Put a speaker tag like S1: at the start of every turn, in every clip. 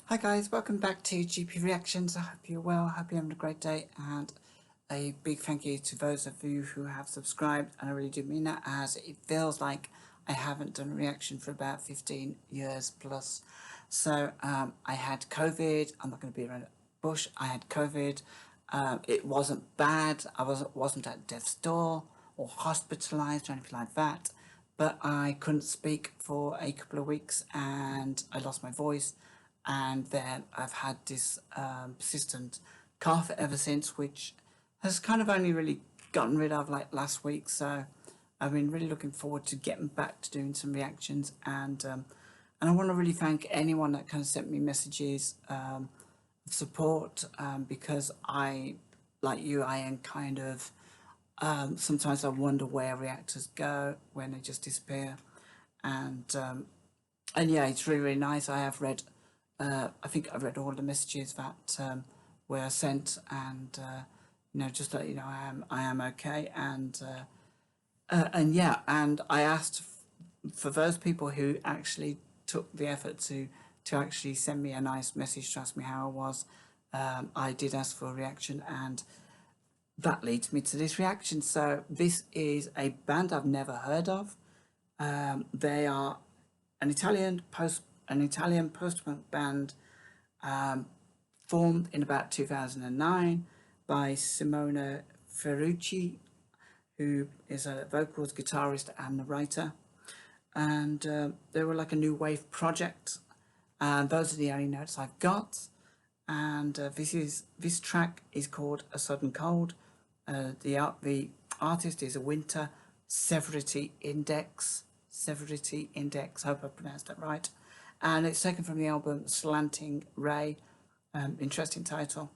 S1: Hi guys, welcome back to GP Reactions. I hope you're well, I hope you're having a great day, and a big thank you to those of you who have subscribed, and I really do mean that, as it feels like I haven't done a reaction for about 15 years plus. So I had COVID. I'm not going to be around the bush. I had COVID. It wasn't bad. I wasn't at death's door or hospitalized or anything like that, but I couldn't speak for a couple of weeks and I lost my voice. And then I've had this persistent cough ever since, which has kind of only really gotten rid of like last week. So I've been really looking forward to getting back to doing some reactions, and I want to really thank anyone that kind of sent me messages of support, because I, like you, I am kind of sometimes I wonder where reactors go when they just disappear, and yeah, it's really nice. I have read. I think I've read all the messages that were sent, and just to let you know, I am okay, and yeah, and I asked for those people who actually took the effort to actually send me a nice message to ask me how I was. I did ask for a reaction, and that leads me to this reaction. So this is a band I've never heard of. They are an Italian post-punk band, formed in about 2009 by Simona Ferrucci, who is a vocals, guitarist and a writer. And they were like a new wave project, and those are the only notes I've got. And this track is called A Sudden Cold. The artist is a winter. Severity Index. Severity Index, I hope I pronounced that right. And it's taken from the album Slanting Ray, interesting title,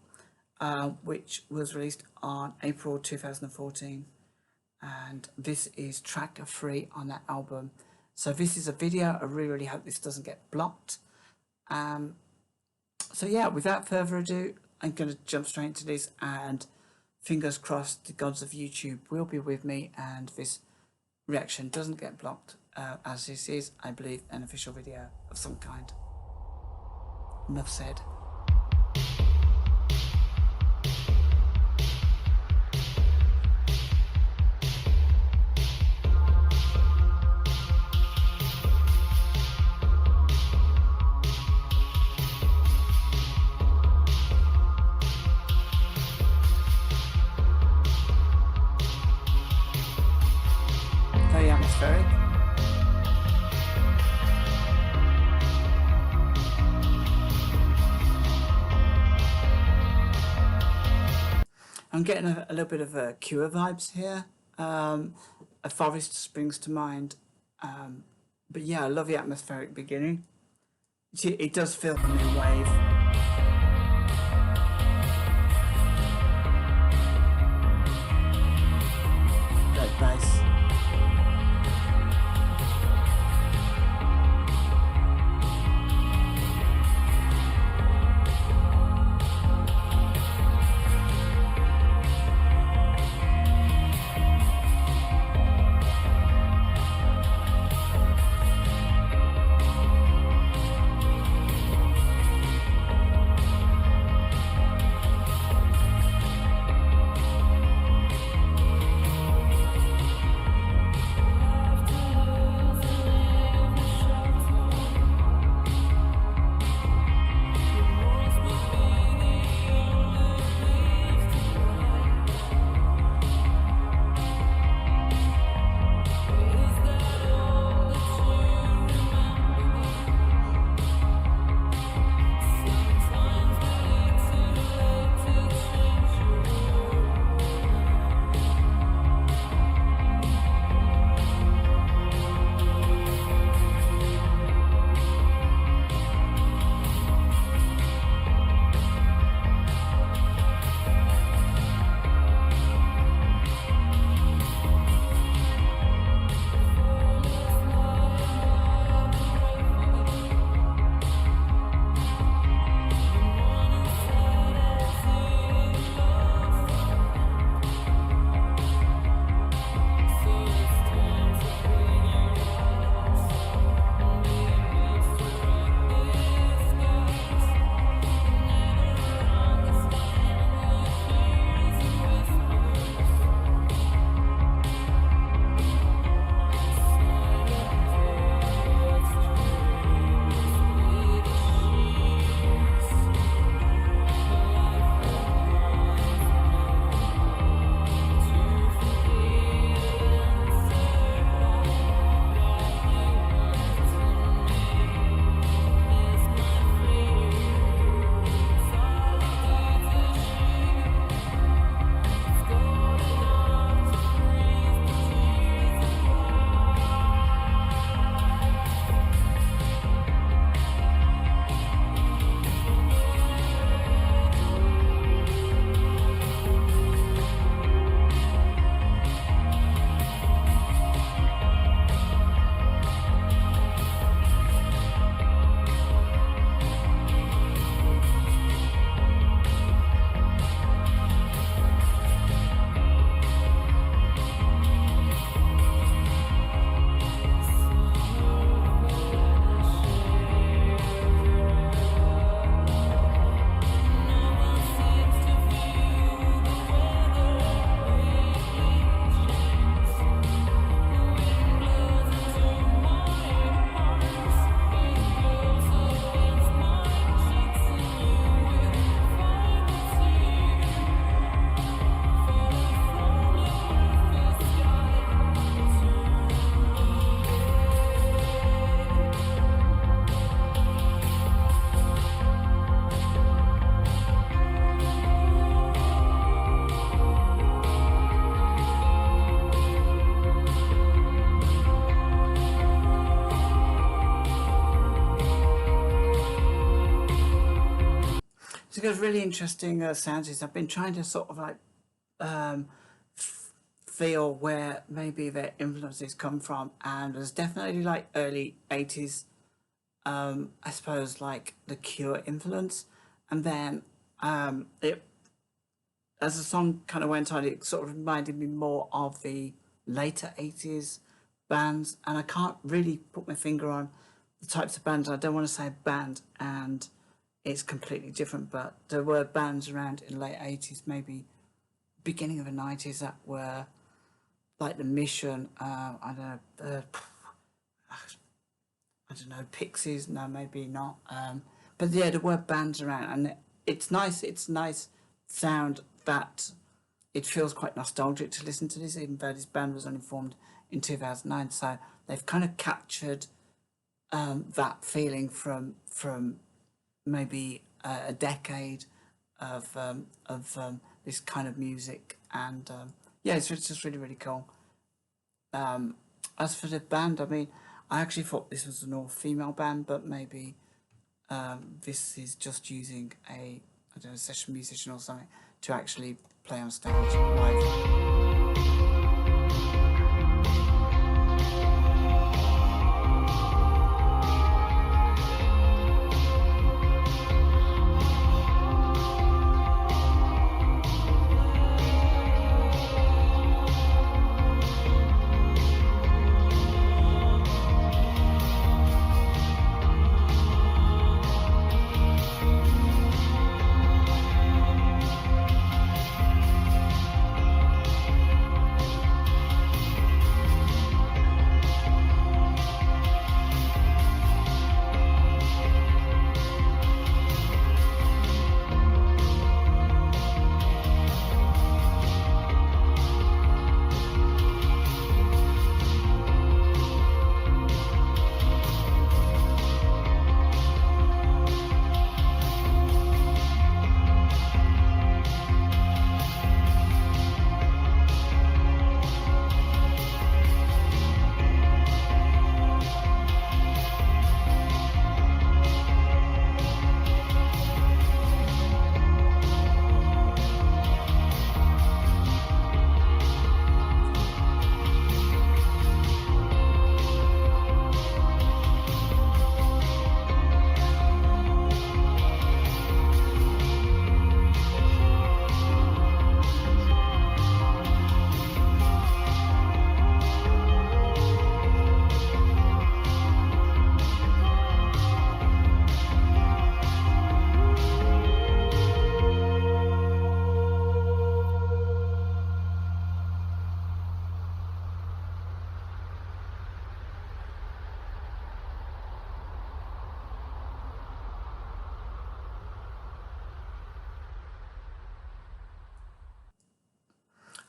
S1: which was released on April 2014. And this is track 3 on that album. So this is a video. I really hope this doesn't get blocked. So yeah, without further ado, I'm going to jump straight into this, and fingers crossed the gods of YouTube will be with me and this reaction doesn't get blocked, as this is, I believe, an official video of some kind. Enough said. Very atmospheric. I'm getting a little bit of Cure vibes here. A forest springs to mind. But yeah, I love the atmospheric beginning. It does feel like a new wave. Great bass. So it got really interesting sounds. I've been trying to sort of like um, feel where maybe their influences come from, and there's definitely like early 80s, I suppose, like the Cure influence, and then it as the song kind of went on, it sort of reminded me more of the later 80s bands, and I can't really put my finger on the types of bands. I don't want to say band and it's completely different, but there were bands around in the late 80s, maybe beginning of the 90s, that were like The Mission, I don't know, I don't know, Pixies, no, maybe not. But yeah, there were bands around, and it's nice sound that it feels quite nostalgic to listen to this, even though this band was only formed in 2009. So they've kind of captured that feeling from maybe a decade of this kind of music, and yeah, it's just really really cool. Um, as for the band, I mean, I actually thought this was an all female band, but maybe this is just using a I don't know session musician or something to actually play on stage live.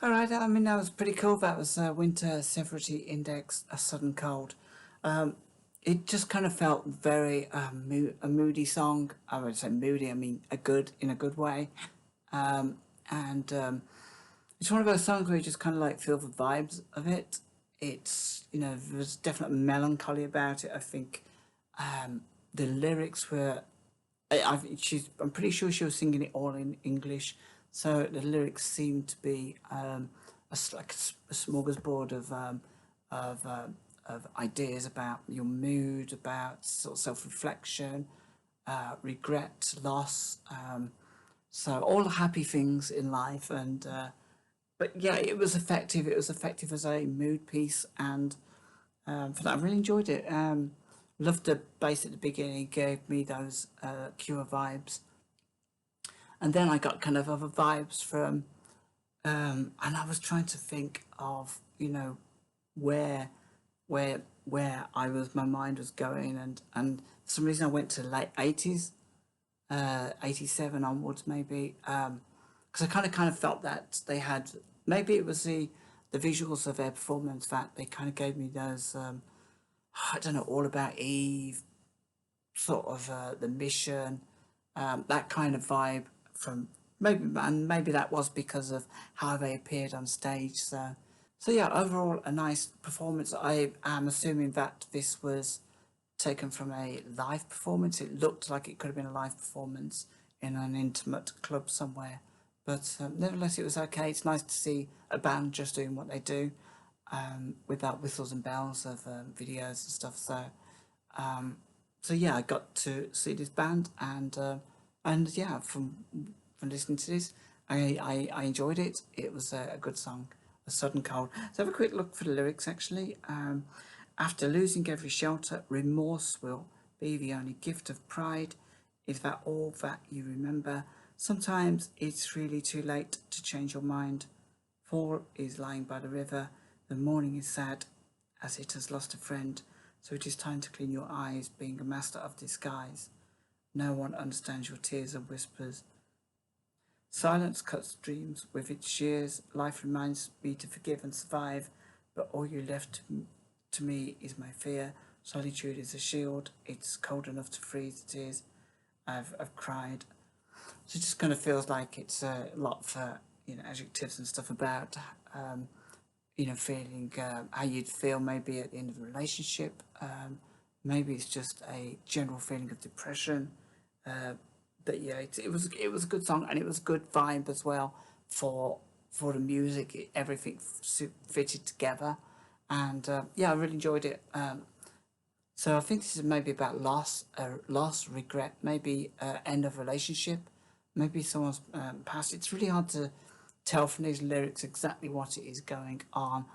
S1: All right, I mean that was pretty cool. That was Winter Severity Index, A Sudden Cold. Um, it just kind of felt very a moody song. I would say moody. I mean a good in a good way. Um, and It's one of those songs where you just kind of like feel the vibes of it. It's there's definite melancholy about it. I think the lyrics were I'm pretty sure she was singing it all in English, so the lyrics seem to be like a smorgasbord of of ideas about your mood, about sort of self reflection, regret, loss. So all the happy things in life, and but yeah, it was effective. It was effective as a mood piece, and for that, I really enjoyed it. Loved the bass at the beginning; gave me those Cure vibes, and then I got kind of other vibes from. And I was trying to think of where I was my mind was going, and for some reason I went to the late 80s, 87 onwards maybe, because I kind of felt that they had, maybe it was the visuals of their performance that they kind of gave me those I don't know, All About Eve, sort of The Mission, that kind of vibe from maybe, and maybe that was because of how they appeared on stage. So yeah, overall a nice performance. I am assuming that this was taken from a live performance. It looked like it could have been a live performance in an intimate club somewhere. But nevertheless, it was okay. It's nice to see a band just doing what they do, without whistles and bells of videos and stuff. Um, so yeah, I got to see this band, and yeah, from listening to this, I enjoyed it. It was a good song, A Sudden Cold. So have a quick look for the lyrics actually. After losing every shelter, remorse will be the only gift of pride. Is that all that you remember? Sometimes it's really too late to change your mind. Fall is lying by the river. The morning is sad as it has lost a friend. So it is time to clean your eyes, being a master of disguise. No one understands your tears and whispers. Silence cuts dreams with its shears. Life reminds me to forgive and survive, but all you left to me is my fear. Solitude is a shield. It's cold enough to freeze the tears I've cried. So it just kind of feels like it's a lot for, adjectives and stuff about, feeling how you'd feel maybe at the end of a relationship. Maybe it's just a general feeling of depression. Uh, but yeah, it was a good song, and it was a good vibe as well for the music. Everything fitted together, and yeah, I really enjoyed it. So I think this is maybe about loss, regret, maybe end of relationship, maybe someone's past. It's really hard to tell from these lyrics exactly what it is going on,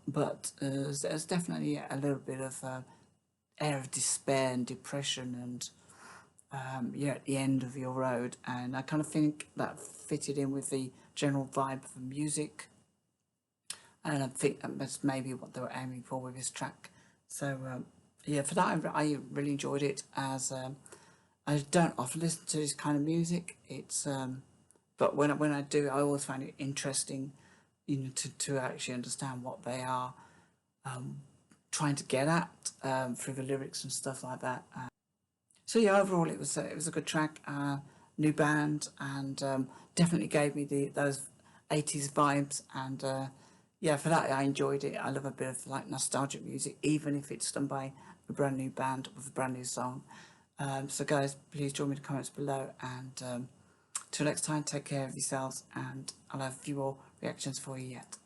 S1: but there's definitely a little bit of air of despair and depression, and you're at the end of your road. And I kind of think that fitted in with the general vibe of the music, and I think that's maybe what they were aiming for with this track. So yeah, for that I really enjoyed it. As I don't often listen to this kind of music. It's but when I do, I always find it interesting, to actually understand what they are trying to get at through the lyrics and stuff like that. So yeah, overall it was a good track, new band, and definitely gave me those 80s vibes. And yeah, for that I enjoyed it. I love a bit of like nostalgic music, even if it's done by a brand new band with a brand new song. So guys, please join me in the comments below, and till next time, take care of yourselves, and I'll have a few more reactions for you yet.